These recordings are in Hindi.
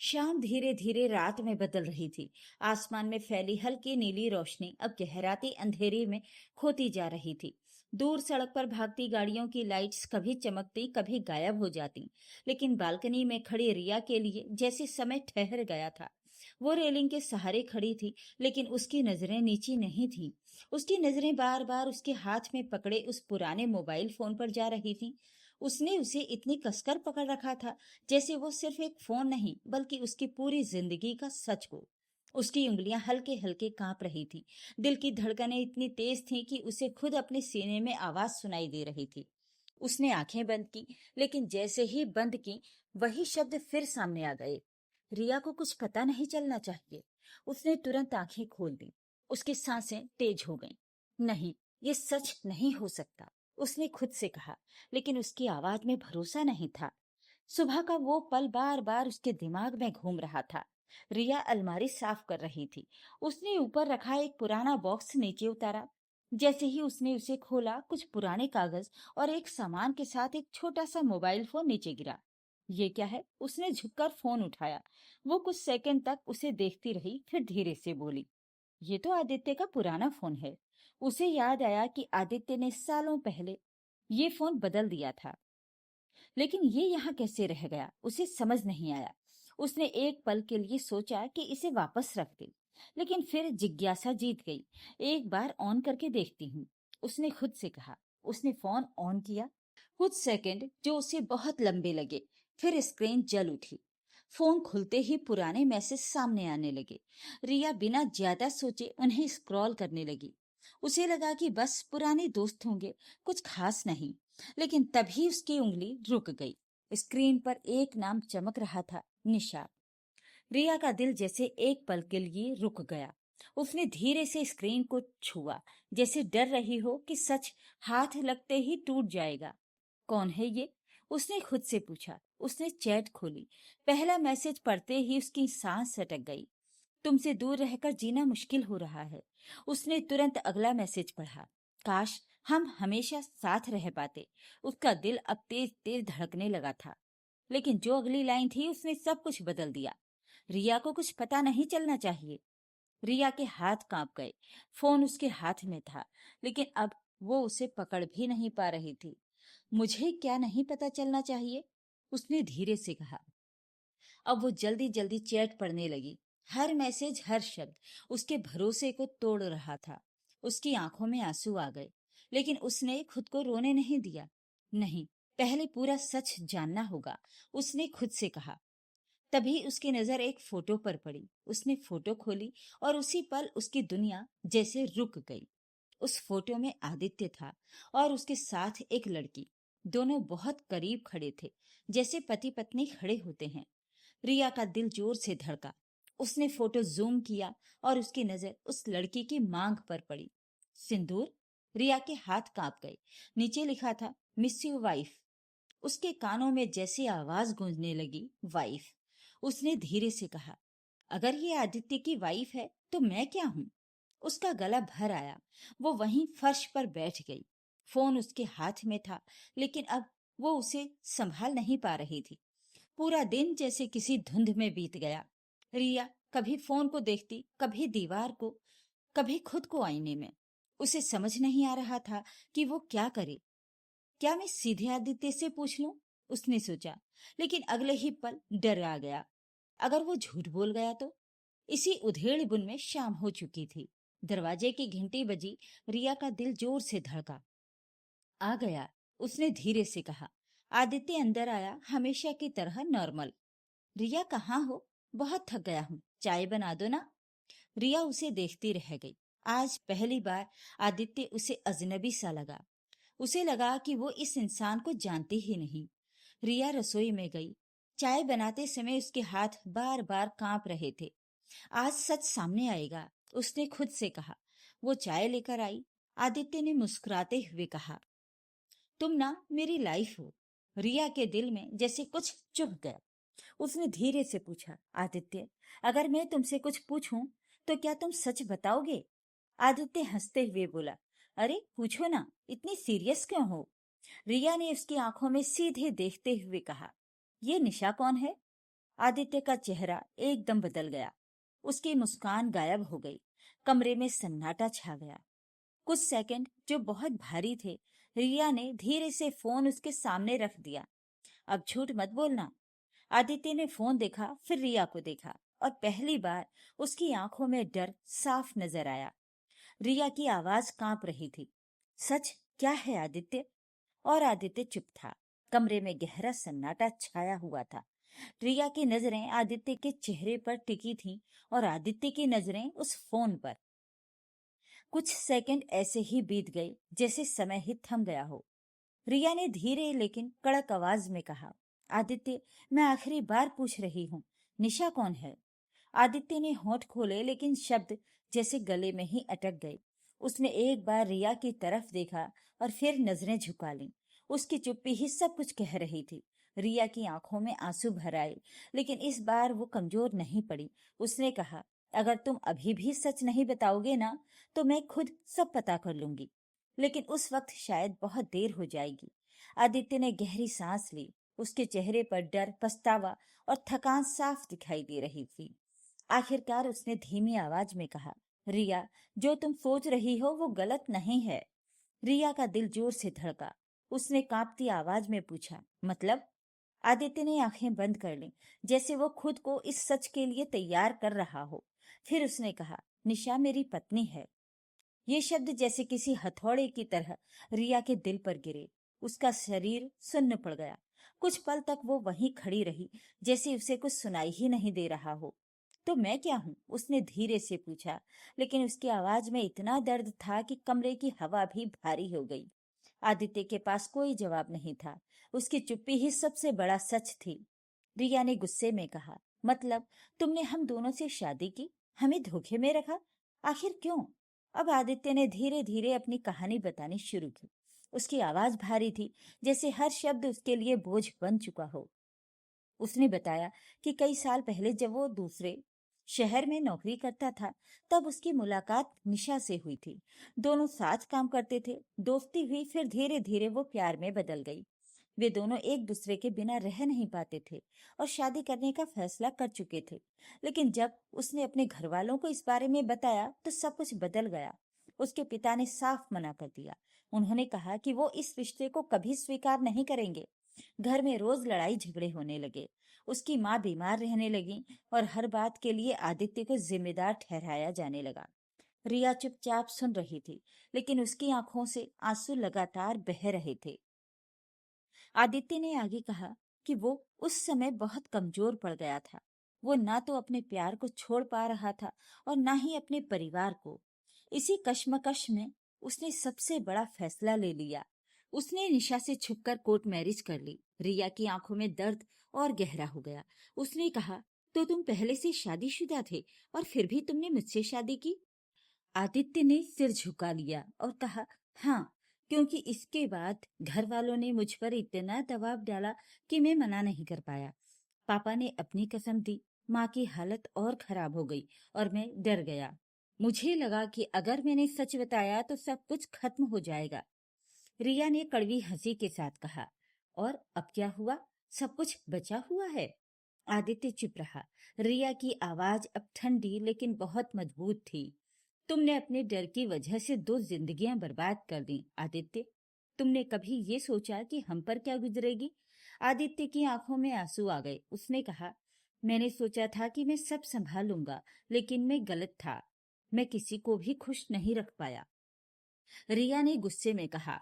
शाम धीरे धीरे रात में बदल रही थी। आसमान में फैली हल्की नीली रोशनी अब गहराते अंधेरे में खोती जा रही थी। दूर सड़क पर भागती गाड़ियों की लाइट्स कभी चमकती कभी गायब हो जाती, लेकिन बालकनी में खड़ी रिया के लिए जैसे समय ठहर गया था। वो रेलिंग के सहारे खड़ी थी, लेकिन उसकी नजरें नीची नहीं थी। उसकी नजरें बार बार उसके हाथ में पकड़े उस पुराने मोबाइल फोन पर जा रही थी। उसने उसे इतनी कसकर पकड़ रखा था जैसे वो सिर्फ एक फोन नहीं बल्कि उसकी पूरी जिंदगी का सच हो। उसकी उंगलियां हल्के हल्के कांप रही थी। दिल की धड़कनें इतनी तेज थीं कि उसे खुद अपने सीने में आवाज सुनाई दे रही थी। उसने आंखें बंद की, लेकिन जैसे ही बंद की वही शब्द फिर सामने आ गए। रिया को कुछ पता नहीं चलना चाहिए। उसने तुरंत आंखें खोल दी। उसकी सांसें तेज हो गईं। नहीं, ये सच नहीं हो सकता, उसने खुद से कहा, लेकिन उसकी आवाज में भरोसा नहीं था। सुबह का वो पल बार बार उसके दिमाग में घूम रहा था। रिया अलमारी साफ कर रही थी। उसने ऊपर रखा एक पुराना बॉक्स नीचे उतारा। जैसे ही उसने उसे खोला, कुछ पुराने कागज और एक सामान के साथ एक छोटा सा मोबाइल फोन नीचे गिरा। ये क्या है? उसने झुककर फोन उठाया। वो कुछ सेकंड तक उसे देखती रही, फिर धीरे से बोली, ये तो आदित्य का पुराना फोन है। उसे याद आया कि आदित्य ने सालों पहले ये फोन बदल दिया था, लेकिन ये यहाँ कैसे रह गया उसे समझ नहीं आया। उसने एक पल के लिए सोचा कि इसे वापस रख दे, लेकिन फिर जिज्ञासा जीत गई। एक बार ऑन करके देखती हूँ, उसने खुद से कहा। उसने फोन ऑन किया। कुछ सेकंड जो उसे बहुत लंबे लगे, फिर स्क्रीन जल उठी। फोन खुलते ही पुराने मैसेज सामने आने लगे। रिया बिना ज्यादा सोचे उन्हें स्क्रॉल करने लगी। उसे लगा कि बस पुराने दोस्त होंगे, कुछ खास नहीं। लेकिन तभी उसकी उंगली रुक गई। स्क्रीन पर एक नाम चमक रहा था, निशा। रिया का दिल जैसे एक पल के लिए रुक गया। उसने धीरे से स्क्रीन को छुआ, जैसे डर रही हो कि सच हाथ लगते ही टूट जाएगा। कौन है ये? उसने खुद से पूछा। उसने चैट खोली। पहला मैसेज पढ़ते ही उसकी सांस अटक गई। तुमसे दूर रहकर जीना मुश्किल हो रहा है। उसने तुरंत अगला मैसेज पढ़ा। काश हम हमेशा साथ रह पाते। उसका दिल अब तेज तेज धड़कने लगा था। लेकिन जो अगली लाइन थी उसने सब कुछ बदल दिया। रिया को कुछ पता नहीं चलना चाहिए। रिया के हाथ कांप गए। फोन उसके हाथ में था, लेकिन अब वो उसे पकड़ भी नहीं पा रही थी। मुझे क्या नहीं पता चलना चाहिए? उसने धीरे से कहा। अब वो जल्दी जल्दी चैट पढ़ने लगी। हर मैसेज, हर शब्द उसके भरोसे को तोड़ रहा था। उसकी आंखों में आंसू आ गए, लेकिन उसने खुद को रोने नहीं दिया। नहीं, पहले पूरा सच जानना होगा, उसने खुद से कहा। तभी उसकी नजर एक फोटो पर पड़ी। उसने फोटो खोली और उसी पल उसकी दुनिया जैसे रुक गई। उस फोटो में आदित्य था और उसके साथ एक लड़की। दोनों बहुत करीब खड़े थे, जैसे पति पत्नी खड़े होते हैं। रिया का दिल जोर से धड़का। उसने फोटो जूम किया और उसकी नजर उस लड़की की मांग पर पड़ी। सिंदूर? रिया के हाथ कांप गए। नीचे लिखा था, मिस यू वाइफ। उसके कानों में जैसी आवाज गूंजने लगी, वाइफ। उसने धीरे से कहा, अगर ये आदित्य की वाइफ है तो मैं क्या हूं? उसका गला भर आया। वो वहीं फर्श पर बैठ गई। फोन उसके हाथ में था, लेकिन अब वो उसे संभाल नहीं पा रही थी। पूरा दिन जैसे किसी धुंध में बीत गया। रिया कभी फोन को देखती, कभी दीवार को, कभी खुद को आईने में। उसे समझ नहीं आ रहा था कि वो क्या करे। क्या मैं सीधे आदित्य से पूछ लूं? उसने सोचा, लेकिन अगले ही पल डर आ गया। अगर वो झूठ बोल गया तो? इसी उधेड़ बुन में शाम हो चुकी थी। दरवाजे की घंटी बजी। रिया का दिल जोर से धड़का। आ गया, उसने धीरे से कहा। आदित्य अंदर आया, हमेशा की तरह नॉर्मल। रिया कहाँ हो? बहुत थक गया हूँ, चाय बना दो ना। रिया उसे देखती रह गई। आज पहली बार आदित्य उसे अजनबी सा लगा। उसे लगा कि वो इस इंसान को जानती ही नहीं। रिया रसोई में गई। चाय बनाते समय उसके हाथ बार बार कांप रहे थे। आज सच सामने आएगा, उसने खुद से कहा। वो चाय लेकर आई। आदित्य ने मुस्कुराते हुए कहा, तुम ना मेरी लाइफ हो। रिया के दिल में जैसे कुछ चुभ गया। उसने धीरे से पूछा, आदित्य, अगर मैं तुमसे कुछ पूछूं तो क्या तुम सच बताओगे? आदित्य हंसते हुए बोला, अरे पूछो ना, इतनी सीरियस क्यों हो? रिया ने उसकी आंखों में सीधे देखते हुए कहा, ये निशा कौन है? आदित्य का चेहरा एकदम बदल गया। उसकी मुस्कान गायब हो गई। कमरे में सन्नाटा छा गया। कुछ सेकंड जो बहुत भारी थे, रिया ने धीरे से फोन उसके सामने रख दिया। अब झूठ मत बोलना। आदित्य ने फोन देखा, फिर रिया को देखा और पहली बार उसकी आंखों में डर साफ नजर आया। रिया की आवाज कांप रही थी। सच क्या है आदित्य? और आदित्य चुप था। कमरे में गहरा सन्नाटा छाया हुआ था। रिया की नजरें आदित्य के चेहरे पर टिकी थीं और आदित्य की नजरें उस फोन पर। कुछ सेकंड ऐसे ही बीत गए जैसे समय ही थम गया हो। रिया ने धीरे लेकिन कड़क आवाज में कहा, आदित्य, मैं आखिरी बार पूछ रही हूँ, निशा कौन है? आदित्य ने होंठ खोले लेकिन शब्द जैसे गले में ही अटक गए। उसने एक बार रिया की तरफ देखा और फिर नजरें झुका लीं। उसकी चुप्पी ही सब कुछ कह रही थी। रिया की आंखों में आंसू भर आए, लेकिन इस बार वो कमजोर नहीं पड़ी। उसने कहा, अगर तुम अभी भी सच नहीं बताओगे ना, तो मैं खुद सब पता कर लूंगी, लेकिन उस वक्त शायद बहुत देर हो जाएगी। आदित्य ने गहरी सांस ली। उसके चेहरे पर डर, पछतावा और थकान साफ दिखाई दे रही थी। आखिरकार उसने धीमी आवाज में कहा, रिया, जो तुम सोच रही हो वो गलत नहीं है। रिया का दिल जोर से धड़का। उसने कांपती आवाज में पूछा, मतलब? आदित्य ने आंखें बंद कर लीं, जैसे वो खुद को इस सच के लिए तैयार कर रहा हो। फिर उसने कहा, निशा मेरी पत्नी है। ये शब्द जैसे किसी हथौड़े की तरह रिया के दिल पर गिरे। उसका शरीर सुन्न पड़ गया। कुछ पल तक वो वहीं खड़ी रही, जैसे उसे कुछ सुनाई ही नहीं दे रहा हो। तो मैं क्या हूं? उसने धीरे से पूछा, लेकिन उसकी आवाज में इतना दर्द था कि कमरे की हवा भी भारी हो गई। आदित्य के पास कोई जवाब नहीं था। उसकी चुप्पी ही सबसे बड़ा सच थी। रिया ने गुस्से में कहा, मतलब तुमने हम दोनों से शादी की, हमें धोखे में रखा? आखिर क्यों? अब आदित्य ने धीरे धीरे अपनी कहानी बतानी शुरू की। उसकी आवाज भारी थी, जैसे हर शब्द उसके लिए बोझ बन चुका हो। उसने बताया कि कई साल पहले जब वो दूसरे शहर में नौकरी करता था, तब उसकी मुलाकात निशा से हुई थी। दोनों साथ काम करते थे। दोस्ती हुई, फिर धीरे धीरे वो प्यार में बदल गई। वे दोनों एक दूसरे के बिना रह नहीं पाते थे और शादी करने का फैसला कर चुके थे। लेकिन जब उसने अपने घर वालों को इस बारे में बताया तो सब कुछ बदल गया। उसके पिता ने साफ मना कर दिया। उन्होंने कहा कि वो इस रिश्ते को कभी स्वीकार नहीं करेंगे। घर में रोज लड़ाई झगड़े होने लगे। उसकी माँ बीमार रहने लगी और हर बात के लिए आदित्य को जिम्मेदार ठहराया जाने लगा। रिया चुपचाप सुन रही थी, लेकिन उसकी आंखों से आंसू लगातार बह रहे थे। आदित्य ने आगे कहा कि वो उस समय बहुत कमजोर पड़ गया था। वो ना तो अपने प्यार को छोड़ पा रहा था और ना ही अपने परिवार को। इसी कश्मकश में उसने सबसे बड़ा फैसला ले लिया। उसने निशा से छुपकर कोर्ट मैरिज कर ली। रिया की आंखों में दर्द और गहरा हो गया। उसने कहा, तो तुम पहले से शादीशुदा थे और फिर भी तुमने मुझसे शादी की? आदित्य ने सिर झुका लिया और कहा, हाँ, क्योंकि इसके बाद घर वालों ने मुझ पर इतना दबाव डाला कि मैं मना नहीं कर पाया। पापा ने अपनी कसम दी। माँ की हालत और खराब हो गई और मैं डर गया। मुझे लगा कि अगर मैंने सच बताया तो सब कुछ खत्म हो जाएगा। रिया ने कड़वी हंसी के साथ कहा, और अब क्या हुआ? सब कुछ बचा हुआ है? आदित्य चुप रहा। रिया की आवाज अब ठंडी लेकिन बहुत मजबूत थी। तुमने अपने डर की वजह से 2 जिंदगियां बर्बाद कर दी आदित्य। तुमने कभी ये सोचा कि हम पर क्या गुजरेगी? आदित्य की आंखों में आंसू आ गए। उसने कहा, मैंने सोचा था कि मैं सब संभाल लूंगा, लेकिन मैं गलत था। मैं किसी को भी खुश नहीं रख पाया। रिया ने गुस्से में कहा,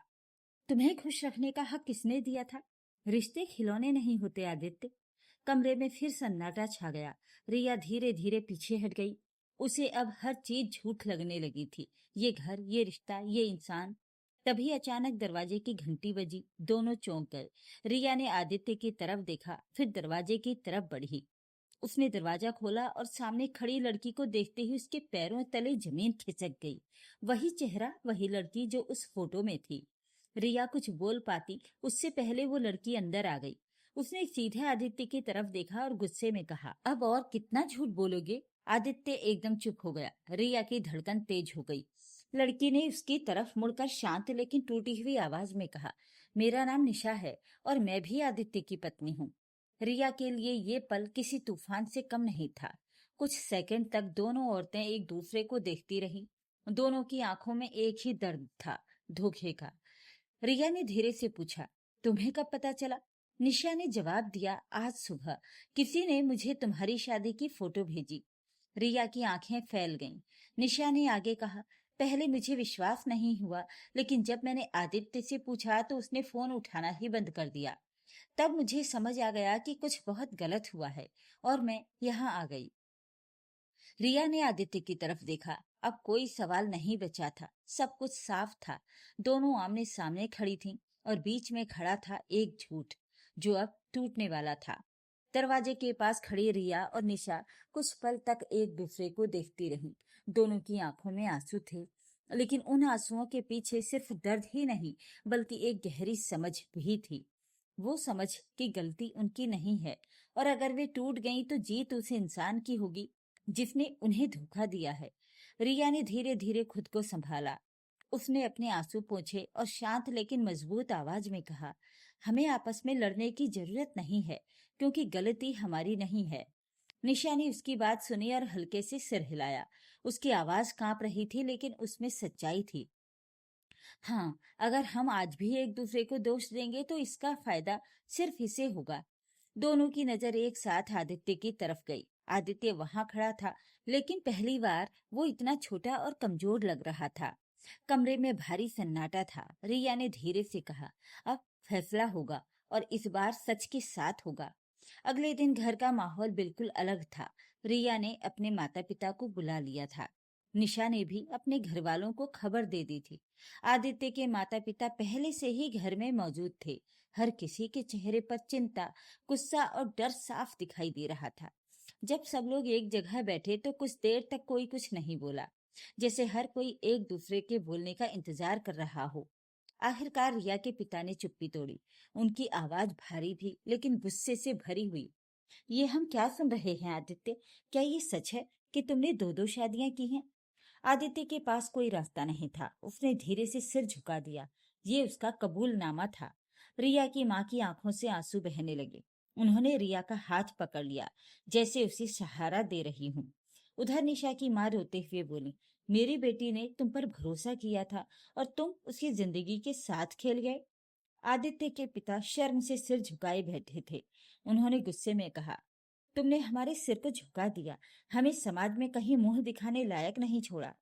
तुम्हें खुश रखने का हक किसने दिया था? रिश्ते खिलौने नहीं होते आदित्य। कमरे में फिर सन्नाटा छा गया। रिया धीरे धीरे पीछे हट गई। उसे अब हर चीज झूठ लगने लगी थी। ये घर, ये रिश्ता, ये इंसान। तभी अचानक दरवाजे की घंटी बजी। दोनों चौंक गए। रिया ने आदित्य की तरफ देखा, फिर दरवाजे की तरफ बढ़ी। उसने दरवाजा खोला और सामने खड़ी लड़की को देखते ही उसके पैरों तले जमीन खिसक गई। वही चेहरा, वही लड़की जो उस फोटो में थी। रिया कुछ बोल पाती उससे पहले वो लड़की अंदर आ गई। उसने सीधे आदित्य की तरफ देखा और गुस्से में कहा, अब और कितना झूठ बोलोगे? आदित्य एकदम चुप हो गया। रिया की धड़कन तेज हो गई। लड़की ने उसकी तरफ मुड़कर शांत लेकिन टूटी हुई आवाज में कहा, मेरा नाम निशा है और मैं भी आदित्य की पत्नी हूँ। रिया के लिए ये पल किसी तूफान से कम नहीं था। कुछ सेकंड तक दोनों औरतें एक दूसरे को देखती रहीं। दोनों की आंखों में एक ही दर्द था, धोखे का। रिया ने धीरे से पूछा, तुम्हें कब पता चला? निशा ने जवाब दिया, आज सुबह किसी ने मुझे तुम्हारी शादी की फोटो भेजी। रिया की आंखें फैल गईं। निशा ने आगे कहा, पहले मुझे विश्वास नहीं हुआ, लेकिन जब मैंने आदित्य से पूछा तो उसने फोन उठाना ही बंद कर दिया। तब मुझे समझ आ गया कि कुछ बहुत गलत हुआ है और मैं यहाँ आ गई। रिया ने आदित्य की तरफ देखा। अब कोई सवाल नहीं बचा था, सब कुछ साफ था। दोनों आमने सामने खड़ी थीं और बीच में खड़ा था एक झूठ जो अब टूटने वाला था। दरवाजे के पास खड़ी रिया और निशा कुछ पल तक एक दूसरे को देखती रहीं। दोनों की आंखों में आंसू थे, लेकिन उन आंसुओं के पीछे सिर्फ दर्द ही नहीं, बल्कि एक गहरी समझ भी थी। वो समझ कि गलती उनकी नहीं है, और अगर वे टूट गईं तो जीत उस इंसान की होगी जिसने उन्हें धोखा दिया है। रिया ने धीरे धीरे खुद को संभाला। उसने अपने आंसू पोंछे और शांत लेकिन मजबूत आवाज में कहा, हमें आपस में लड़ने की जरूरत नहीं है, क्योंकि गलती हमारी नहीं है। निशा ने उसकी बात सुनी और हल्के से सिर हिलाया। उसकी आवाज कांप रही थी, लेकिन उसमें सच्चाई थी। हाँ, अगर हम आज भी एक दूसरे को दोष देंगे तो इसका फायदा सिर्फ इसे होगा। दोनों की नजर एक साथ आदित्य की तरफ गई। आदित्य वहां खड़ा था, लेकिन पहली बार वो इतना छोटा और कमजोर लग रहा था। कमरे में भारी सन्नाटा था। रिया ने धीरे से कहा, अब फैसला होगा, और इस बार सच के साथ होगा। अगले दिन घर का माहौल बिल्कुल अलग था। रिया ने अपने माता पिता को बुला लिया था। निशा ने भी अपने घर वालों को खबर दे दी थी। आदित्य के माता पिता पहले से ही घर में मौजूद थे। हर किसी के चेहरे पर चिंता, गुस्सा और डर साफ दिखाई दे रहा था। जब सब लोग एक जगह बैठे तो कुछ देर तक कोई कुछ नहीं बोला, जैसे हर कोई एक दूसरे के बोलने का इंतजार कर रहा हो। आखिरकार रिया के पिता ने चुप्पी तोड़ी। उनकी आवाज भारी थी, लेकिन गुस्से से भरी हुई। ये हम क्या सुन रहे हैं आदित्य? क्या ये सच है कि तुमने दो दो शादियां की हैं? आदित्य के पास कोई रास्ता नहीं था। उसने धीरे से सिर झुका दिया। ये उसका कबूलनामा था। रिया की माँ की आंखों से आंसू बहने लगे। उन्होंने रिया का हाथ पकड़ लिया, जैसे उसे सहारा दे रही हूँ। उधर निशा की माँ रोते हुए बोली, मेरी बेटी ने तुम पर भरोसा किया था और तुम उसकी जिंदगी के साथ खेल गए। आदित्य के पिता शर्म से सिर झुकाए बैठे थे। उन्होंने गुस्से में कहा, तुमने हमारे सिर को झुका दिया, हमें समाज में कहीं मुंह दिखाने लायक नहीं छोड़ा।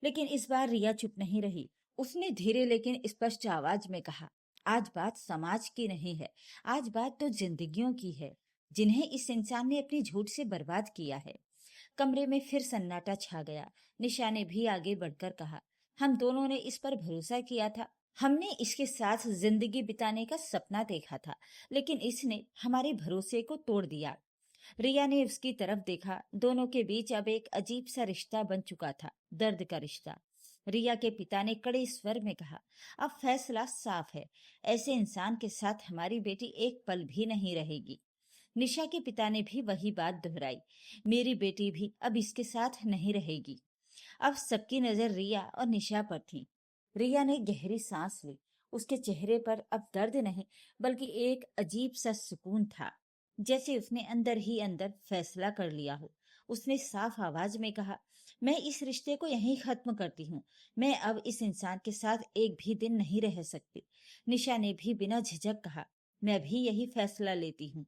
लेकिन इस बार रिया चुप नहीं रही। उसने धीरे लेकिन स्पष्ट आवाज में कहा, आज बात समाज की नहीं है, आज बात तो जिंदगियों की है, जिन्हें इस इंसान ने अपनी झूठ से बर्बाद किया है। कमरे में फिर सन्नाटा छा गया। निशा ने भी आगे बढ़कर कहा, हम दोनों ने इस पर भरोसा किया था। हमने इसके साथ जिंदगी बिताने का सपना देखा था, लेकिन इसने हमारे भरोसे को तोड़ दिया। रिया ने उसकी तरफ देखा। दोनों के बीच अब एक अजीब सा रिश्ता बन चुका था, दर्द का रिश्ता। रिया के पिता ने कड़े स्वर में कहा, अब फैसला साफ है, ऐसे इंसान के साथ हमारी बेटी एक पल भी नहीं रहेगी। निशा के पिता ने भी वही बात दोहराई, मेरी बेटी भी अब इसके साथ नहीं रहेगी। अब सबकी नजर रिया और निशा पर थी। रिया ने गहरी सांस ली। उसके चेहरे पर अब दर्द नहीं, बल्कि एक अजीब सा सुकून था, जैसे उसने अंदर ही अंदर फैसला कर लिया हो। उसने साफ आवाज में कहा, मैं इस रिश्ते को यहीं खत्म करती हूँ। मैं अब इस इंसान के साथ एक भी दिन नहीं रह सकती। निशा ने भी बिना झिझक कहा, मैं भी यही फैसला लेती हूँ।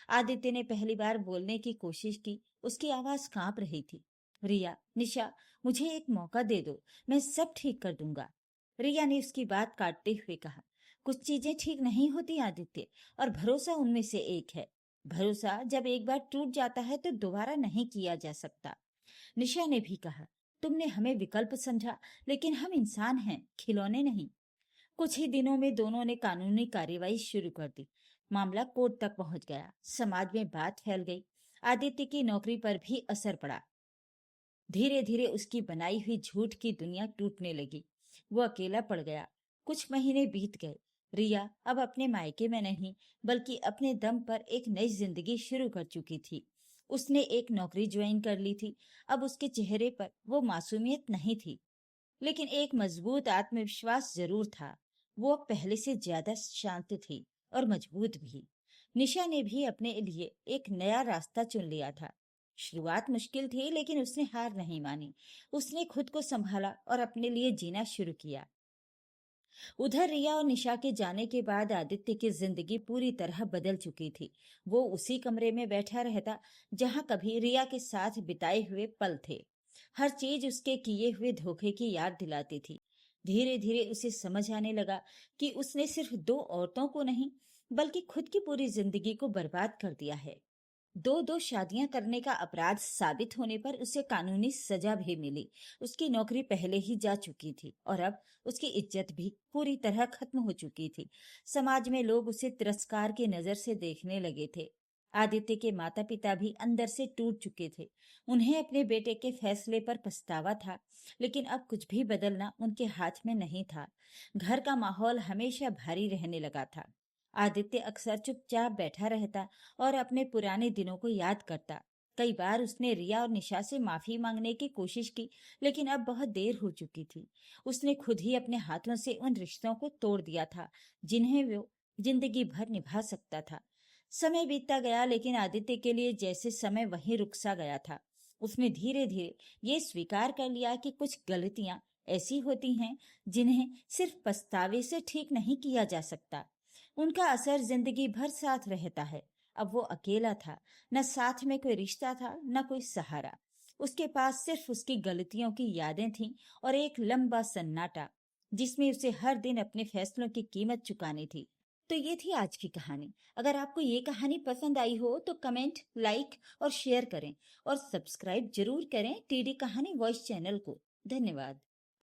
आदित्य ने पहली बार बोलने की कोशिश की। उसकी आवाज कांप रही थी, रिया, निशा, मुझे एक मौका दे दो, मैं सब ठीक कर दूंगा। रिया ने उसकी बात काटते हुए कहा, कुछ चीजें ठीक नहीं होती आदित्य, और भरोसा उनमें से एक है। भरोसा जब एक बार टूट जाता है तो दोबारा नहीं किया जा सकता। निशा ने भी कहा, तुमने हमें विकल्प समझा, लेकिन हम इंसान हैं, खिलौने नहीं। कुछ ही दिनों में दोनों ने कानूनी कार्यवाही शुरू कर दी। मामला कोर्ट तक पहुंच गया। समाज में बात फैल गई। आदित्य की नौकरी पर भी असर पड़ा। धीरे धीरे उसकी बनाई हुई झूठ की दुनिया टूटने लगी। वो अकेला पड़ गया। कुछ महीने बीत गए। रिया अब अपने मायके में नहीं, बल्कि अपने दम पर एक नई जिंदगी शुरू कर चुकी थी। उसने एक नौकरी ज्वाइन कर ली थी। अब उसके चेहरे पर वो मासूमियत नहीं थी, लेकिन एक मजबूत आत्मविश्वास जरूर था। वो अब पहले से ज्यादा शांत थी और मजबूत भी। निशा ने भी अपने लिए एक नया रास्ता चुन लिया था। शुरुआत मुश्किल थी, लेकिन उसने हार नहीं मानी। उसने खुद को संभाला और अपने लिए जीना शुरू किया। उधर रिया और निशा के जाने के बाद आदित्य की जिंदगी पूरी तरह बदल चुकी थी। वो उसी कमरे में बैठा रहता जहां कभी रिया के साथ बिताए हुए पल थे। हर चीज उसके किए हुए धोखे की याद दिलाती थी। धीरे धीरे उसे समझ आने लगा कि उसने सिर्फ दो औरतों को नहीं, बल्कि खुद की पूरी जिंदगी को बर्बाद कर दिया है। दो दो शादियां करने का अपराध साबित होने पर उसे कानूनी सजा भी मिली। उसकी नौकरी पहले ही जा चुकी थी और अब उसकी इज्जत भी पूरी तरह खत्म हो चुकी थी। समाज में लोग उसे तिरस्कार की नजर से देखने लगे थे। आदित्य के माता पिता भी अंदर से टूट चुके थे। उन्हें अपने बेटे के फैसले पर पछतावा था, लेकिन अब कुछ भी बदलना उनके हाथ में नहीं था। घर का माहौल हमेशा भारी रहने लगा था। आदित्य अक्सर चुपचाप बैठा रहता और अपने पुराने दिनों को याद करता। कई बार उसने रिया और निशा से माफी मांगने की कोशिश की, लेकिन अब बहुत देर हो चुकी थी। उसने खुद ही अपने हाथों से उन रिश्तों को तोड़ दिया था जिन्हें वो जिंदगी भर निभा सकता था। समय बीतता गया, लेकिन आदित्य के लिए जैसे समय वहीं रुक सा गया था। उसने धीरे धीरे ये स्वीकार कर लिया कि कुछ गलतियां ऐसी होती हैं जिन्हें सिर्फ पछतावे से ठीक नहीं किया जा सकता। उनका असर जिंदगी भर साथ रहता है। अब वो अकेला था, न साथ में कोई रिश्ता था, न कोई सहारा। उसके पास सिर्फ उसकी गलतियों की यादें थीं और एक लंबा सन्नाटा जिसमें उसे हर दिन अपने फैसलों की कीमत चुकानी थी। तो ये थी आज की कहानी। अगर आपको ये कहानी पसंद आई हो तो कमेंट, लाइक और शेयर करें और सब्सक्राइब जरूर करें टीडी कहानी वॉइस चैनल को। धन्यवाद।